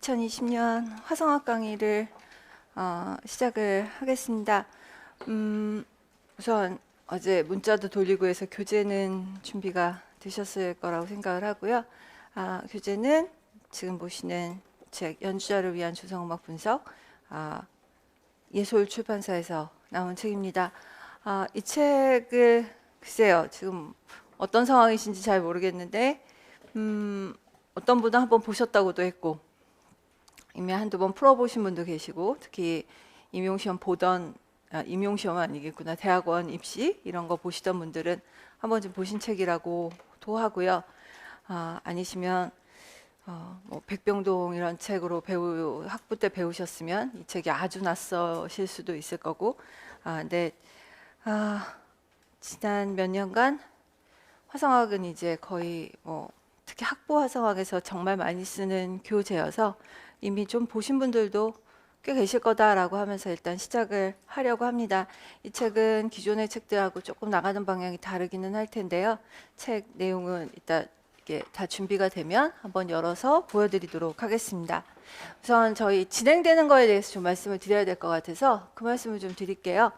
2020년 화성학 강의를 시작을 하겠습니다. 우선 어제 문자도 돌리고 해서 교재는 준비가 되셨을 거라고 생각을 하고요. 교재는 지금 보시는 책 연주자를 위한 조성음악 분석, 예솔 출판사에서 나온 책입니다. 이 책을 글쎄요, 지금 어떤 상황이신지 잘 모르겠는데 어떤 분은 한번 보셨다고도 했고 이미 한두 번 풀어보신 분도 계시고, 특히 임용시험 보던 임용시험은 아니겠구나, 대학원 입시 이런 거 보시던 분들은 한 번쯤 보신 책이라고도 하고요. 아니시면 뭐 백병동 이런 책으로 학부 때 배우셨으면 이 책이 아주 낯서실 수도 있을 거고, 근데 지난 몇 년간 화성학은 이제 거의 특히 학부 화성학에서 정말 많이 쓰는 교재여서 이미 좀 보신 분들도 꽤 계실 거다라고 하면서 일단 시작을 하려고 합니다. 이 책은 기존의 책들하고 조금 나가는 방향이 다르기는 할 텐데요. 책 내용은 이따 이게 다 준비가 되면 한번 열어서 보여드리도록 하겠습니다. 우선 저희 진행되는 거에 대해서 좀 말씀을 드려야 될 것 같아서 그 말씀을 좀 드릴게요.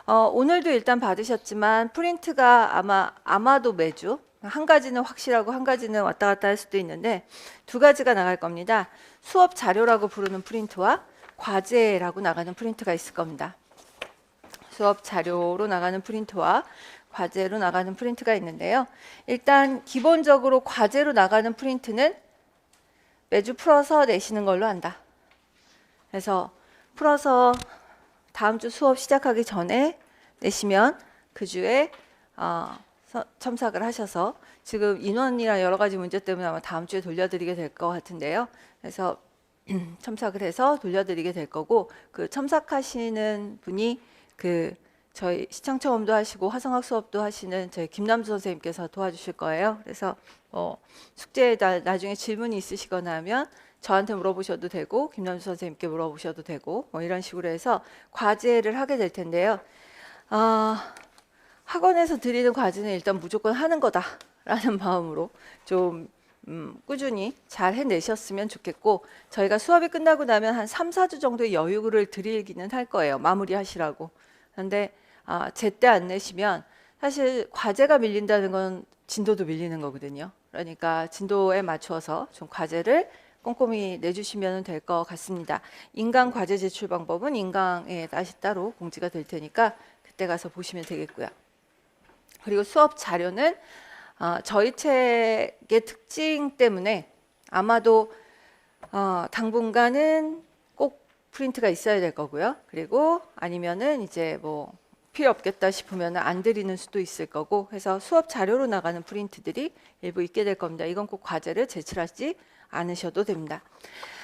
오늘도 일단 받으셨지만 프린트가 아마도 매주 한 가지는 확실하고 한 가지는 왔다 갔다 할 수도 있는데 두 가지가 나갈 겁니다. 수업 자료라고 부르는 프린트와 과제라고 나가는 프린트가 있을 겁니다. 수업 자료로 나가는 프린트와 과제로 나가는 프린트가 있는데요. 일단 기본적으로 과제로 나가는 프린트는 매주 풀어서 내시는 걸로 한다. 그래서 풀어서 다음 주 수업 시작하기 전에 내시면 그 주에 첨삭을 하셔서, 지금 인원이랑 여러 가지 문제 때문에 아마 다음 주에 돌려드리게 될 것 같은데요. 그래서 첨삭을 해서 돌려드리게 될 거고, 그 첨삭하시는 분이 저희 시청 체험도 하시고 화성학 수업도 하시는 저희 김남주 선생님께서 도와주실 거예요. 그래서 숙제에 나중에 질문이 있으시거나 하면 저한테 물어보셔도 되고 김남주 선생님께 물어보셔도 되고 이런 식으로 해서 과제를 하게 될 텐데요. 학원에서 드리는 과제는 일단 무조건 하는 거다라는 마음으로 좀 꾸준히 잘 해내셨으면 좋겠고, 저희가 수업이 끝나고 나면 한 3, 4주 정도의 여유를 드리기는 할 거예요. 마무리하시라고. 그런데 제때 안 내시면 사실 과제가 밀린다는 건 진도도 밀리는 거거든요. 그러니까 진도에 맞춰서 좀 과제를 꼼꼼히 내주시면 될 것 같습니다. 인강 과제 제출 방법은 인강에 다시 따로 공지가 될 테니까 그때 가서 보시면 되겠고요. 그리고 수업 자료는 저희 책의 특징 때문에 아마도 당분간은 꼭 프린트가 있어야 될 거고요. 그리고 아니면은 이제 필요 없겠다 싶으면 안 드리는 수도 있을 거고 해서 수업 자료로 나가는 프린트들이 일부 있게 될 겁니다. 이건 꼭 과제를 제출하지 않으셔도 됩니다.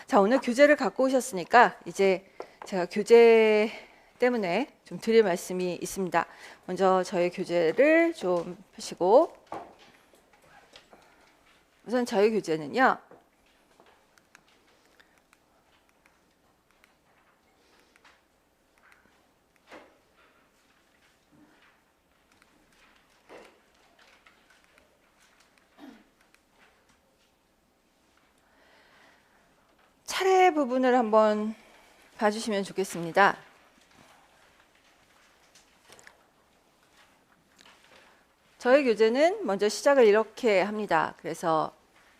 자, 오늘 교재를 갖고 오셨으니까 이제 제가 교재 때문에 좀 드릴 말씀이 있습니다. 먼저 저희 교재를 좀 펴시고, 우선 저희 교재는요, 차례 부분을 한번 봐주시면 좋겠습니다. 저희 교재는 먼저 시작을 이렇게 합니다. 그래서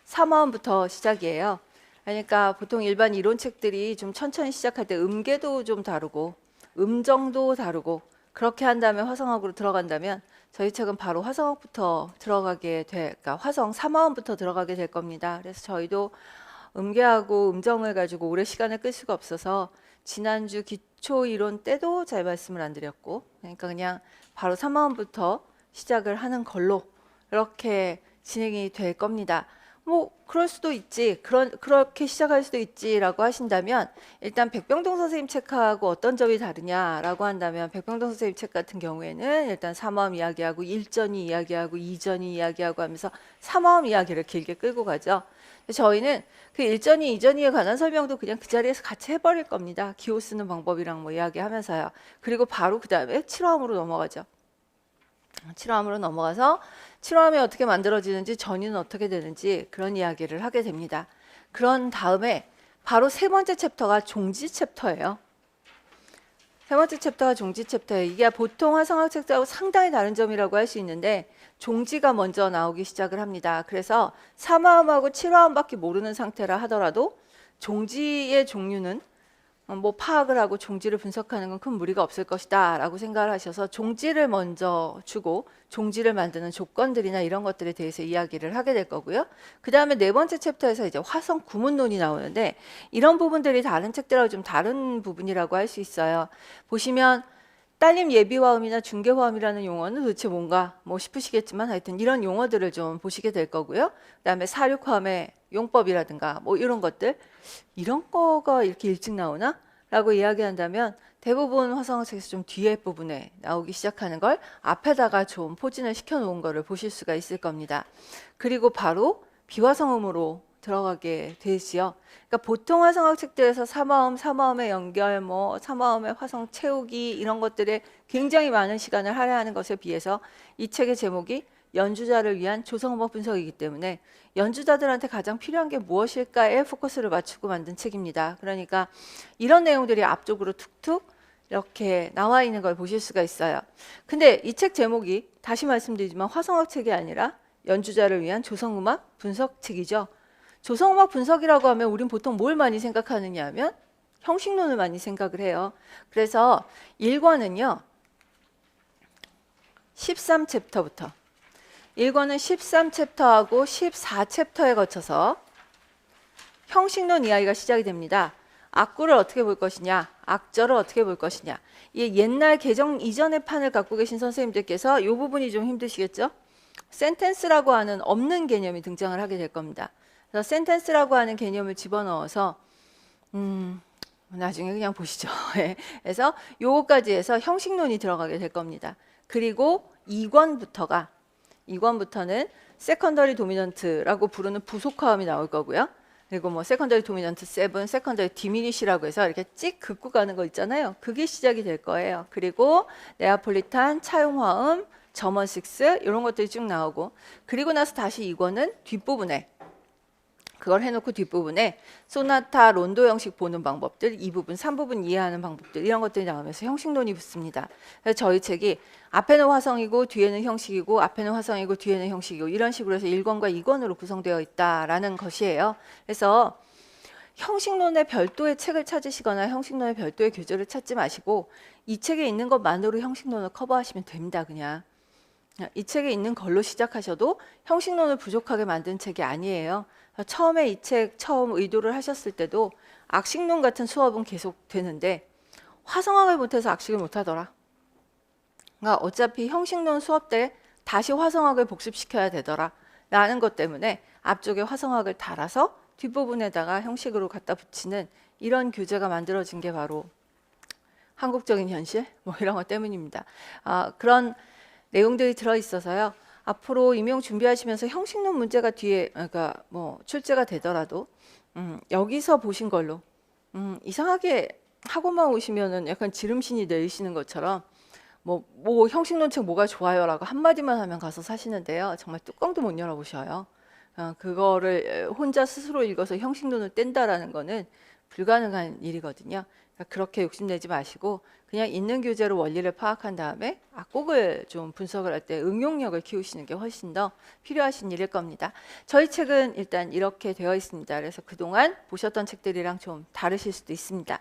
3화음부터 시작이에요. 그러니까 보통 일반 이론책들이 좀 천천히 시작할 때 음계도 좀 다르고 음정도 다르고 그렇게 한 다음에 화성학으로 들어간다면, 저희 책은 바로 화성학부터 들어가게 그러니까 화성 3화음부터 들어가게 될 겁니다. 그래서 저희도 음계하고 음정을 가지고 오래 시간을 끌 수가 없어서 지난주 기초 이론 때도 잘 말씀을 안 드렸고, 그러니까 그냥 바로 3화음부터 시작을 하는 걸로 이렇게 진행이 될 겁니다. 그럴 수도 있지, 그렇게 시작할 수도 있지라고 하신다면, 일단 백병동 선생님 책하고 어떤 점이 다르냐라고 한다면, 백병동 선생님 책 같은 경우에는 일단 3화음 이야기하고 1전이 이야기하고 2전이 이야기하고 하면서 3화음 이야기를 길게 끌고 가죠. 저희는 그 1전이 2전이에 관한 설명도 그냥 그 자리에서 같이 해버릴 겁니다. 기호 쓰는 방법이랑 이야기하면서요. 그리고 바로 그 다음에 7화음으로 넘어가죠. 7화음으로 넘어가서 7화음이 어떻게 만들어지는지, 전이는 어떻게 되는지 그런 이야기를 하게 됩니다. 그런 다음에 바로 세 번째 챕터가 종지 챕터예요. 세 번째 챕터가 종지 챕터예요. 이게 보통 화성학 책들하고 상당히 다른 점이라고 할 수 있는데 종지가 먼저 나오기 시작을 합니다. 그래서 3화음하고 7화음밖에 모르는 상태라 하더라도 종지의 종류는 뭐 파악을 하고 종지를 분석하는 건 큰 무리가 없을 것이다 라고 생각을 하셔서 종지를 먼저 주고 종지를 만드는 조건들이나 이런 것들에 대해서 이야기를 하게 될 거고요. 그 다음에 네 번째 챕터에서 이제 화성 구문론이 나오는데 이런 부분들이 다른 책들하고 좀 다른 부분이라고 할 수 있어요. 보시면 딸림 예비화음이나 중개화음이라는 용어는 도대체 뭔가 뭐 싶으시겠지만 하여튼 이런 용어들을 좀 보시게 될 거고요. 그 다음에 사륙화음의 용법이라든가 뭐 이런 것들 이런 거가 이렇게 일찍 나오나? 라고 이야기한다면 대부분 화성학책에서 좀 뒤에 부분에 나오기 시작하는 걸 앞에다가 좀 포진을 시켜 놓은 거를 보실 수가 있을 겁니다. 그리고 바로 비화성음으로 들어가게 되지요. 그러니까 보통 화성학 책들에서 삼화음의 연결, 뭐 삼화음의 화성 채우기 이런 것들에 굉장히 많은 시간을 할애하는 것에 비해서 이 책의 제목이 연주자를 위한 조성음악 분석이기 때문에 연주자들한테 가장 필요한 게 무엇일까에 포커스를 맞추고 만든 책입니다. 그러니까 이런 내용들이 앞쪽으로 툭툭 이렇게 나와 있는 걸 보실 수가 있어요. 근데 이 책 제목이 다시 말씀드리지만 화성학 책이 아니라 연주자를 위한 조성음악 분석 책이죠. 조성음악 분석이라고 하면 우린 보통 뭘 많이 생각하느냐 하면 형식론을 많이 생각을 해요. 그래서 1권은요. 13챕터부터 1권은 13챕터하고 14챕터에 거쳐서 형식론 이야기가 시작이 됩니다. 악구를 어떻게 볼 것이냐, 악절을 어떻게 볼 것이냐. 이 옛날 개정 이전의 판을 갖고 계신 선생님들께서 이 부분이 좀 힘드시겠죠? 센텐스라고 하는 없는 개념이 등장을 하게 될 겁니다. 그래서 센텐스라고 하는 개념을 집어넣어서 나중에 그냥 보시죠. 그래서 요거까지 해서 형식론이 들어가게 될 겁니다. 그리고 2권부터는 세컨더리 도미넌트라고 부르는 부속화음이 나올 거고요. 그리고 뭐 세컨더리 도미넌트 7, 세컨더리 디미니시라고 해서 이렇게 찍 긋고 가는 거 있잖아요. 그게 시작이 될 거예요. 그리고 네아폴리탄, 차용화음, 저먼 6 이런 것들이 쭉 나오고 그리고 나서 다시 2권은 뒷부분에 그걸 해놓고 뒷부분에 소나타, 론도 형식 보는 방법들, 2부분, 3부분 이해하는 방법들 이런 것들이 나오면서 형식론이 붙습니다. 그래서 저희 책이 앞에는 화성이고 뒤에는 형식이고 앞에는 화성이고 뒤에는 형식이고 이런 식으로 해서 1권과 2권으로 구성되어 있다라는 것이에요. 그래서 형식론의 별도의 책을 찾으시거나 형식론의 별도의 교재를 찾지 마시고 이 책에 있는 것만으로 형식론을 커버하시면 됩니다. 그냥. 이 책에 있는 걸로 시작하셔도 형식론을 부족하게 만든 책이 아니에요. 처음에 이 책 처음 의도를 하셨을 때도 악식론 같은 수업은 계속 되는데 화성학을 못해서 악식을 못하더라. 그러니까 어차피 형식론 수업 때 다시 화성학을 복습시켜야 되더라 라는 것 때문에 앞쪽에 화성학을 달아서 뒷부분에다가 형식으로 갖다 붙이는 이런 교재가 만들어진 게 바로 한국적인 현실 뭐 이런 것 때문입니다. 그런 내용들이 들어있어서요. 앞으로 임용 준비하시면서 형식론 문제가 뒤에 그러니까 뭐 출제가 되더라도 여기서 보신 걸로 이상하게 학원만 오시면은 약간 지름신이 내리시는 것처럼 뭐 형식론책 뭐가 좋아요라고 한마디만 하면 가서 사시는데요. 정말 뚜껑도 못 열어보셔요. 그거를 혼자 스스로 읽어서 형식론을 뗀다라는 거는 불가능한 일이거든요. 그러니까 그렇게 욕심내지 마시고 그냥 있는 교재로 원리를 파악한 다음에 악곡을 좀 분석을 할 때 응용력을 키우시는 게 훨씬 더 필요하신 일일 겁니다. 저희 책은 일단 이렇게 되어 있습니다. 그래서 그동안 보셨던 책들이랑 좀 다르실 수도 있습니다.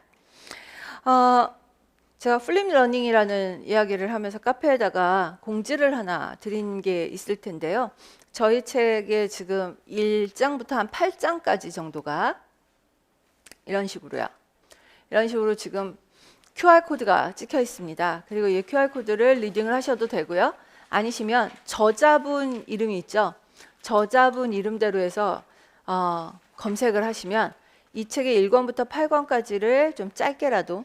제가 플립 러닝이라는 이야기를 하면서 카페에다가 공지를 하나 드린 게 있을 텐데요. 저희 책의 지금 1장부터 한 8장까지 정도가 이런 식으로요. 이런 식으로 지금 QR코드가 찍혀 있습니다. 그리고 이 QR코드를 리딩을 하셔도 되고요. 아니시면 저자분 이름이 있죠. 저자분 이름대로 해서 검색을 하시면 이 책의 1권부터 8권까지를 좀 짧게라도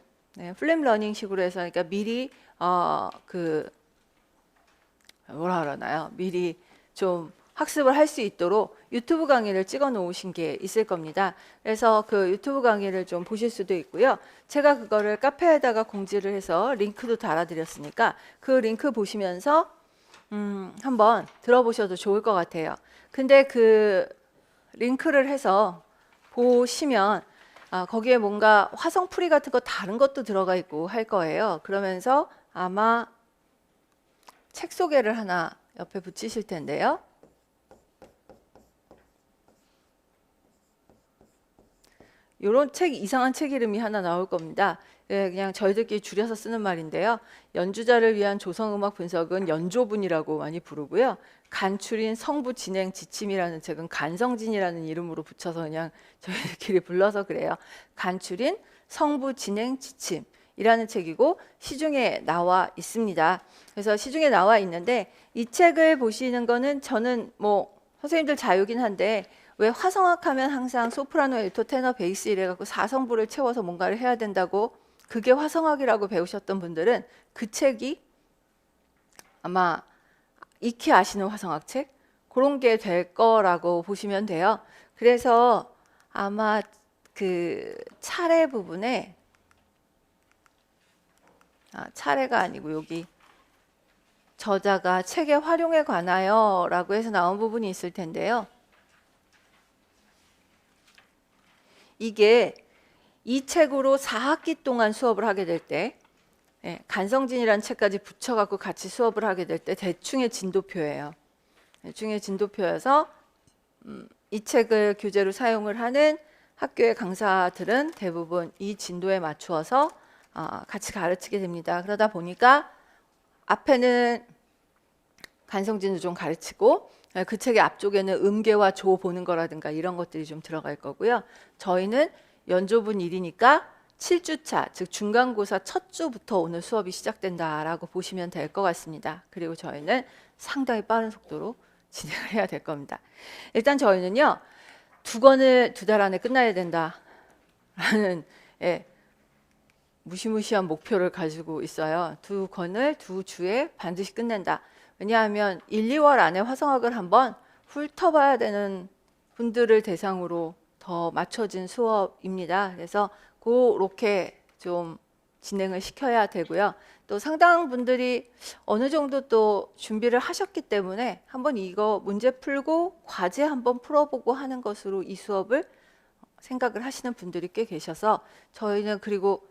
플립 러닝 식으로 해서 그러니까 미리 뭐라 그러나요? 미리 좀 학습을 할 수 있도록 유튜브 강의를 찍어 놓으신 게 있을 겁니다. 그래서 그 유튜브 강의를 좀 보실 수도 있고요. 제가 그거를 카페에다가 공지를 해서 링크도 달아드렸으니까 그 링크 보시면서 한번 들어보셔도 좋을 것 같아요. 근데 그 링크를 해서 보시면 거기에 뭔가 화성풀이 같은 거 다른 것도 들어가 있고 할 거예요. 그러면서 아마 책 소개를 하나 옆에 붙이실 텐데요. 요런 책, 이상한 책 이름이 하나 나올 겁니다. 예, 그냥 저희들끼리 줄여서 쓰는 말인데요. 연주자를 위한 조성음악 분석은 연조분이라고 많이 부르고요. 간추린 성부 진행 지침이라는 책은 간성진이라는 이름으로 붙여서 그냥 저희들끼리 불러서 그래요. 간추린 성부 진행 지침이라는 책이고 시중에 나와 있습니다. 그래서 시중에 나와 있는데 이 책을 보시는 거는 저는 뭐 선생님들 자유긴 한데 왜 화성학 하면 항상 소프라노, 엘토, 테너, 베이스 이래갖고 4성부를 채워서 뭔가를 해야 된다고 그게 화성학이라고 배우셨던 분들은 그 책이 아마 익히 아시는 화성학 책 그런 게 될 거라고 보시면 돼요. 그래서 아마 그 차례 부분에 차례가 아니고 여기 저자가 책의 활용에 관하여 라고 해서 나온 부분이 있을 텐데요. 이게 이 책으로 4학기 동안 수업을 하게 될 때 간성진이라는 책까지 붙여갖고 같이 수업을 하게 될 때 대충의 진도표예요. 대충의 진도표여서 이 책을 교재로 사용을 하는 학교의 강사들은 대부분 이 진도에 맞추어서 같이 가르치게 됩니다. 그러다 보니까 앞에는 간성진을 좀 가르치고 그 책의 앞쪽에는 음계와 조 보는 거라든가 이런 것들이 좀 들어갈 거고요. 저희는 연조분 1이니까 7주차, 즉 중간고사 첫 주부터 오늘 수업이 시작된다라고 보시면 될 것 같습니다. 그리고 저희는 상당히 빠른 속도로 진행을 해야 될 겁니다. 일단 저희는요. 2권을 2달 안에 끝나야 된다라는 무시무시한 목표를 가지고 있어요. 2권을 2주에 반드시 끝낸다. 왜냐하면 1, 2월 안에 화성학을 한번 훑어봐야 되는 분들을 대상으로 더 맞춰진 수업입니다. 그래서 그렇게 좀 진행을 시켜야 되고요. 또 상당 분들이 어느 정도 또 준비를 하셨기 때문에 한번 이거 문제 풀고 과제 한번 풀어보고 하는 것으로 이 수업을 생각을 하시는 분들이 꽤 계셔서 저희는 그리고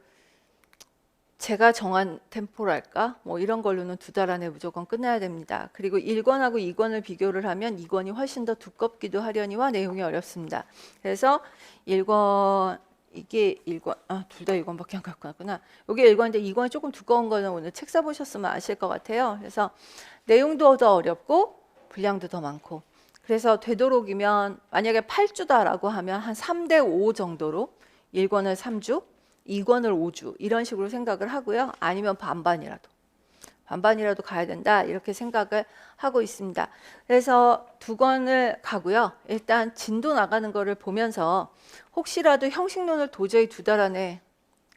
제가 정한 템포랄까 뭐 이런 걸로는 2달 안에 무조건 끝내야 됩니다. 그리고 1권하고 2권을 비교를 하면 2권이 훨씬 더 두껍기도 하려니와 내용이 어렵습니다. 그래서 1권 이게 1권 둘 다 1권밖에 안 갖고 왔구나. 이게 1권인데 2권이 조금 두꺼운 거는 오늘 책 사보셨으면 아실 것 같아요. 그래서 내용도 더 어렵고 분량도 더 많고 그래서 되도록이면 만약에 8주다라고 하면 한 3대 5 정도로 1권을 3주 2권을 5주 이런 식으로 생각을 하고요. 아니면 반반이라도 가야 된다 이렇게 생각을 하고 있습니다. 그래서 2권을 가고요. 일단 진도 나가는 거를 보면서 혹시라도 형식론을 도저히 2달 안에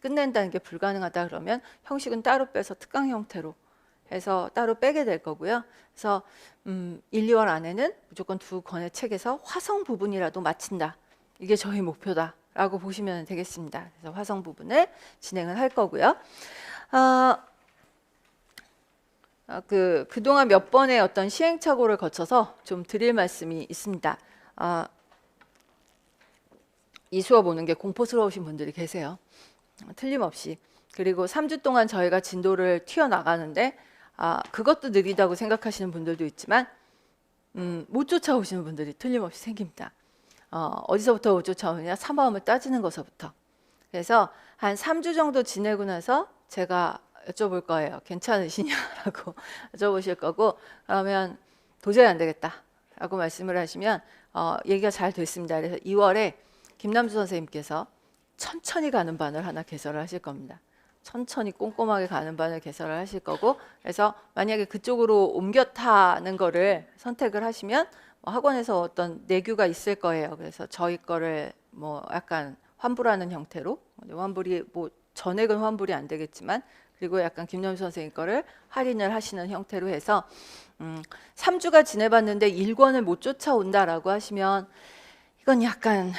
끝낸다는 게 불가능하다 그러면 형식은 따로 빼서 특강 형태로 해서 따로 빼게 될 거고요. 그래서 1, 2월 안에는 무조건 2권의 책에서 화성 부분이라도 마친다. 이게 저희 목표다. 라고 보시면 되겠습니다. 그래서 화성 부분을 진행을 할 거고요. 그동안 몇 번의 어떤 시행착오를 거쳐서 좀 드릴 말씀이 있습니다. 이 수업 오는 게 공포스러우신 분들이 계세요. 틀림없이. 그리고 3주 동안 저희가 진도를 튀어나가는데 그것도 느리다고 생각하시는 분들도 있지만 못 쫓아오시는 분들이 틀림없이 생깁니다. 어디서부터 못 쫓아오느냐? 사마음을 따지는 것서부터. 그래서 한 3주 정도 지내고 나서 제가 여쭤볼 거예요. 괜찮으시냐라고 여쭤보실 거고 그러면 도저히 안 되겠다라고 말씀을 하시면 얘기가 잘 됐습니다. 그래서 2월에 김남주 선생님께서 천천히 가는 반을 하나 개설을 하실 겁니다. 천천히 꼼꼼하게 가는 반을 개설을 하실 거고 그래서 만약에 그쪽으로 옮겨 타는 거를 선택을 하시면 학원에서 어떤 내규가 있을 거예요. 그래서 저희 거를 뭐 약간 환불하는 형태로 환불이 뭐 전액은 환불이 안 되겠지만 그리고 약간 김남수 선생님 거를 할인을 하시는 형태로 해서 3주가 지내봤는데 1권을 못 쫓아온다라고 하시면 이건 약간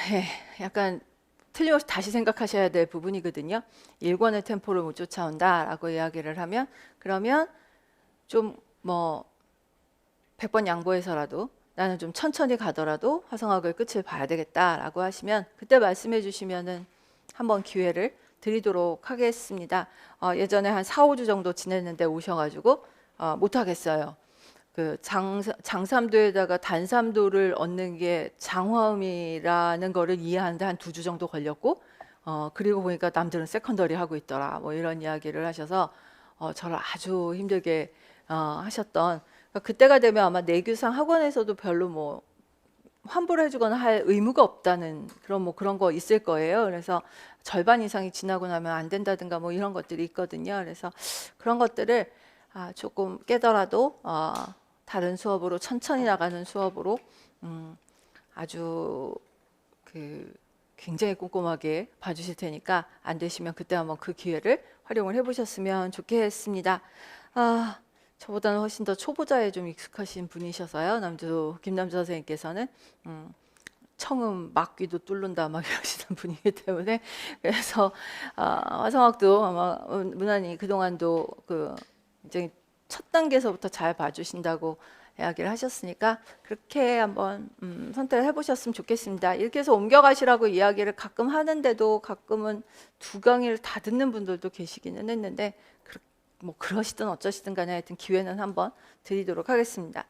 틀림없이 다시 생각하셔야 될 부분이거든요. 1권의 템포를 못 쫓아온다라고 이야기를 하면 그러면 좀 뭐 100번 양보해서라도 나는 좀 천천히 가더라도 화성학을 끝을 봐야 되겠다라고 하시면 그때 말씀해 주시면은 한번 기회를 드리도록 하겠습니다. 예전에 한 4, 5주 정도 지냈는데 오셔가지고 못하겠어요. 그 장삼도에다가 단삼도를 얻는 게 장화음이라는 거를 이해하는데 한 2주 정도 걸렸고, 그리고 보니까 남들은 세컨더리 하고 있더라, 뭐 이런 이야기를 하셔서 저를 아주 힘들게 하셨던, 그러니까 그때가 되면 아마 내규상 학원에서도 별로 뭐 환불을 해주거나 할 의무가 없다는 그런 거 있을 거예요. 그래서 절반 이상이 지나고 나면 안 된다든가 뭐 이런 것들이 있거든요. 그래서 그런 것들을 조금 깨더라도 다른 수업으로 천천히 나가는 수업으로 아주 굉장히 꼼꼼하게 봐주실 테니까 안 되시면 그때 한번 그 기회를 활용을 해보셨으면 좋겠습니다. 저보다는 훨씬 더 초보자에 좀 익숙하신 분이셔서요. 김남주 선생님께서는 청음 막귀도 뚫는다 막 이러시는 분이기 때문에, 그래서 화성학도 아마 무난히 그동안도 굉장히 첫 단계에서부터 잘 봐주신다고 이야기를 하셨으니까 그렇게 한번 선택을 해보셨으면 좋겠습니다. 이렇게 해서 옮겨가시라고 이야기를 가끔 하는데도 가끔은 2강의를 다 듣는 분들도 계시기는 했는데, 뭐 그러시든 어쩌시든 간에 하여튼 기회는 한번 드리도록 하겠습니다.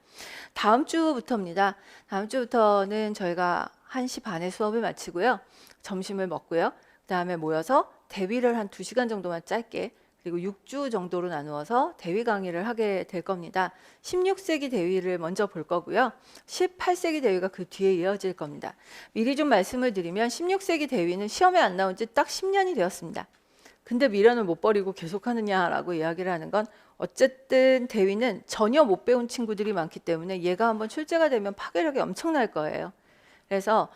다음 주부터입니다. 다음 주부터는 저희가 1시 반에 수업을 마치고요. 점심을 먹고요. 그 다음에 모여서 대위를 한 2시간 정도만 짧게, 그리고 6주 정도로 나누어서 대위 강의를 하게 될 겁니다. 16세기 대위를 먼저 볼 거고요. 18세기 대위가 그 뒤에 이어질 겁니다. 미리 좀 말씀을 드리면 16세기 대위는 시험에 안 나온 지 딱 10년이 되었습니다. 근데 미련을 못 버리고 계속하느냐라고 이야기를 하는 건, 어쨌든 대위는 전혀 못 배운 친구들이 많기 때문에 얘가 한번 출제가 되면 파괴력이 엄청날 거예요. 그래서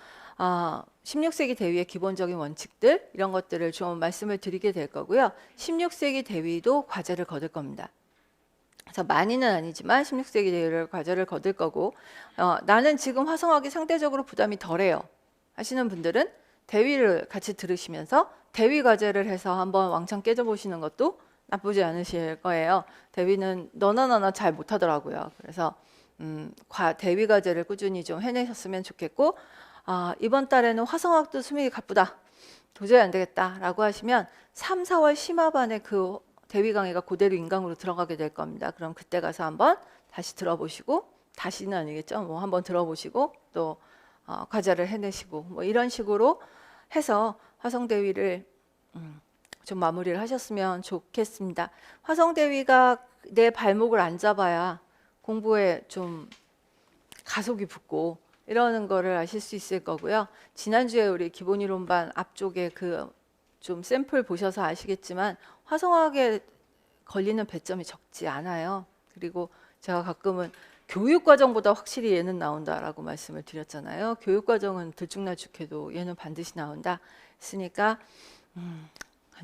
16세기 대위의 기본적인 원칙들, 이런 것들을 좀 말씀을 드리게 될 거고요. 16세기 대위도 과제를 거둘 겁니다. 그래서 많이는 아니지만 16세기 대위를 과제를 거둘 거고, 나는 지금 화성학이 상대적으로 부담이 덜해요 하시는 분들은 대위를 같이 들으시면서 대위 과제를 해서 한번 왕창 깨져보시는 것도 나쁘지 않으실 거예요. 대위는 너나 잘 못하더라고요. 그래서 대위 과제를 꾸준히 좀 해내셨으면 좋겠고, 이번 달에는 화성학도 수명이 가쁘다, 도저히 안 되겠다 라고 하시면 3, 4월 심화반에 그 대위 강의가 그대로 인강으로 들어가게 될 겁니다. 그럼 그때 가서 한번 다시 들어보시고, 다시는 아니겠죠, 뭐 한번 들어보시고 또 과제를 해내시고, 뭐 이런 식으로 해서 화성대위를 좀 마무리를 하셨으면 좋겠습니다. 화성대위가 내 발목을 안 잡아야 공부에 좀 가속이 붙고 이러는 거를 아실 수 있을 거고요. 지난주에 우리 기본이론반 앞쪽에 좀 샘플 보셔서 아시겠지만 화성학에 걸리는 배점이 적지 않아요. 그리고 제가 가끔은 교육과정보다 확실히 얘는 나온다라고 말씀을 드렸잖아요. 교육과정은 들쭉날쭉해도 얘는 반드시 나온다 했으니까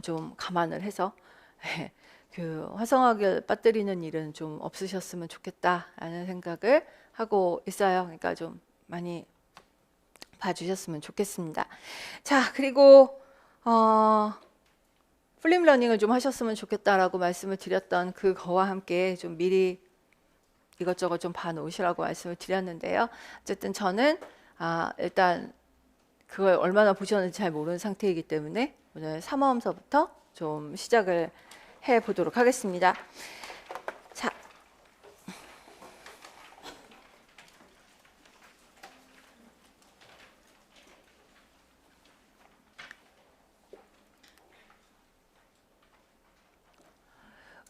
좀 감안을 해서 그 화성학을 빠뜨리는 일은 좀 없으셨으면 좋겠다라는 생각을 하고 있어요. 그러니까 좀 많이 봐주셨으면 좋겠습니다. 자, 그리고 플립 러닝을 좀 하셨으면 좋겠다라고 말씀을 드렸던 그거와 함께 좀 미리 이것저것 좀 봐놓으시라고 말씀을 드렸는데요. 어쨌든 저는 일단 그걸 얼마나 보셨는지 잘 모르는 상태이기 때문에 오늘 3화음서부터 좀 시작을 해보도록 하겠습니다. 자,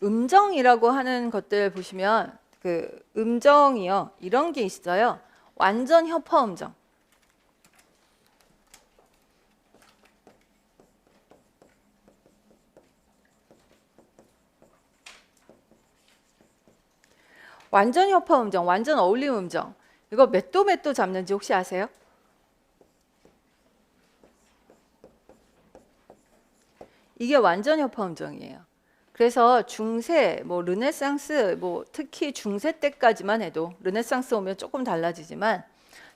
음정이라고 하는 것들 보시면 그 음정이요, 이런 게 있어요. 완전 협화 음정, 완전 협화 음정, 완전 어울림 음정. 이거 몇 도 잡는지 혹시 아세요? 이게 완전 협화 음정이에요. 그래서 중세, 뭐 르네상스, 뭐 특히 중세 때까지만 해도, 르네상스 오면 조금 달라지지만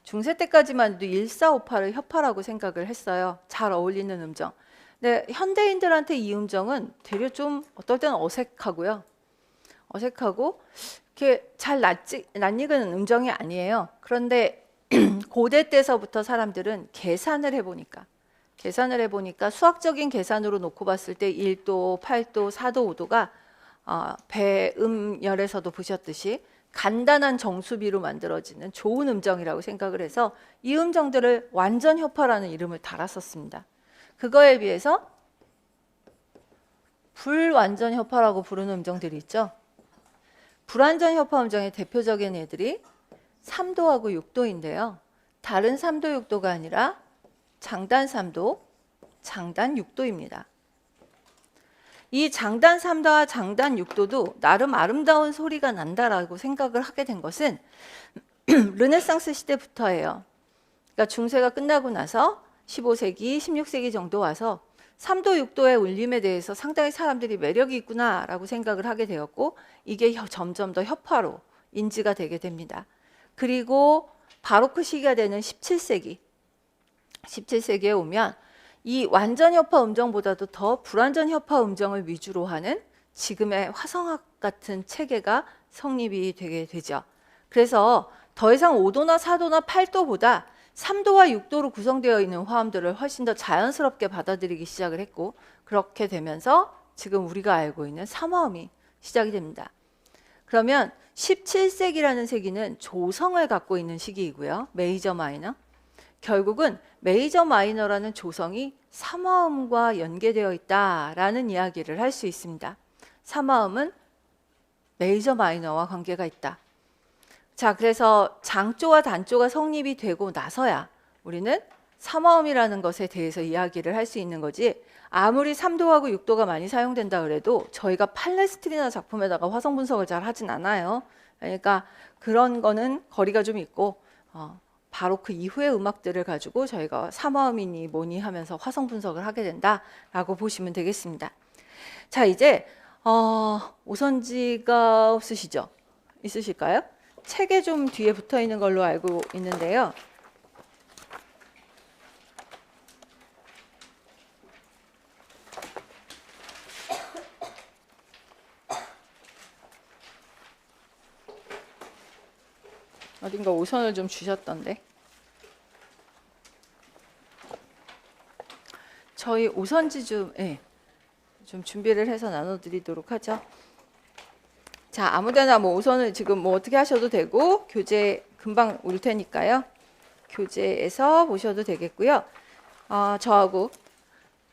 중세 때까지만 해도 1458을 협화라고 생각을 했어요. 잘 어울리는 음정. 근데 현대인들한테 이 음정은 되게 좀 어떨 때는 어색하고요. 어색하고 이렇게 잘 낯익은 음정이 아니에요. 그런데 고대 때서부터 사람들은 계산을 해보니까 계산을 해보니까 수학적인 계산으로 놓고 봤을 때 1도, 8도, 4도, 5도가 배음열에서도 보셨듯이 간단한 정수비로 만들어지는 좋은 음정이라고 생각을 해서 이 음정들을 완전협화라는 이름을 달았었습니다. 그거에 비해서 불완전협화라고 부르는 음정들이 있죠. 불완전협화 음정의 대표적인 애들이 3도하고 6도인데요. 다른 3도, 6도가 아니라 장단 3도, 장단 6도입니다. 이 장단 3도와 장단 6도도 나름 아름다운 소리가 난다라고 생각을 하게 된 것은 르네상스 시대부터예요. 그러니까 중세가 끝나고 나서 15세기, 16세기 정도 와서 3도, 6도의 울림에 대해서 상당히 사람들이 매력이 있구나라고 생각을 하게 되었고 이게 점점 더 협화로 인지가 되게 됩니다. 그리고 바로크 시기가 되는 17세기에 오면 이 완전 협화 음정보다도 더 불완전 협화 음정을 위주로 하는 지금의 화성학 같은 체계가 성립이 되게 되죠. 그래서 더 이상 5도나 4도나 8도보다 3도와 6도로 구성되어 있는 화음들을 훨씬 더 자연스럽게 받아들이기 시작을 했고 그렇게 되면서 지금 우리가 알고 있는 삼화음이 시작이 됩니다. 그러면 17세기라는 세기는 조성을 갖고 있는 시기이고요. 메이저 마이너. 결국은 메이저 마이너라는 조성이 삼화음과 연계되어 있다라는 이야기를 할 수 있습니다. 삼화음은 메이저 마이너와 관계가 있다. 자, 그래서 장조와 단조가 성립이 되고 나서야 우리는 삼화음이라는 것에 대해서 이야기를 할 수 있는 거지 아무리 3도하고 6도가 많이 사용된다 그래도 저희가 팔레스트리나 작품에다가 화성 분석을 잘 하진 않아요. 그러니까 그런 거는 거리가 좀 있고 바로크 이후의 음악들을 가지고 저희가 삼화음이니 뭐니 하면서 화성 분석을 하게 된다라고 보시면 되겠습니다. 자, 이제 오선지가 없으시죠? 있으실까요? 책에 좀 뒤에 붙어 있는 걸로 알고 있는데요. 어딘가 오선을 좀 주셨던데. 저희 오선지 좀 준비를 해서 나눠드리도록 하죠. 자, 아무데나 뭐 오선을 지금 뭐 어떻게 하셔도 되고 교재 금방 올 테니까요. 교재에서 보셔도 되겠고요. 저하고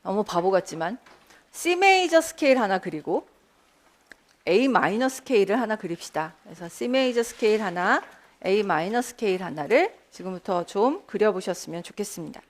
너무 바보 같지만 C 메이저 스케일 하나 그리고 A 마이너 스케일을 하나 그립시다. 그래서 C 메이저 스케일 하나, A 마이너 스케일 하나를 지금부터 좀 그려보셨으면 좋겠습니다.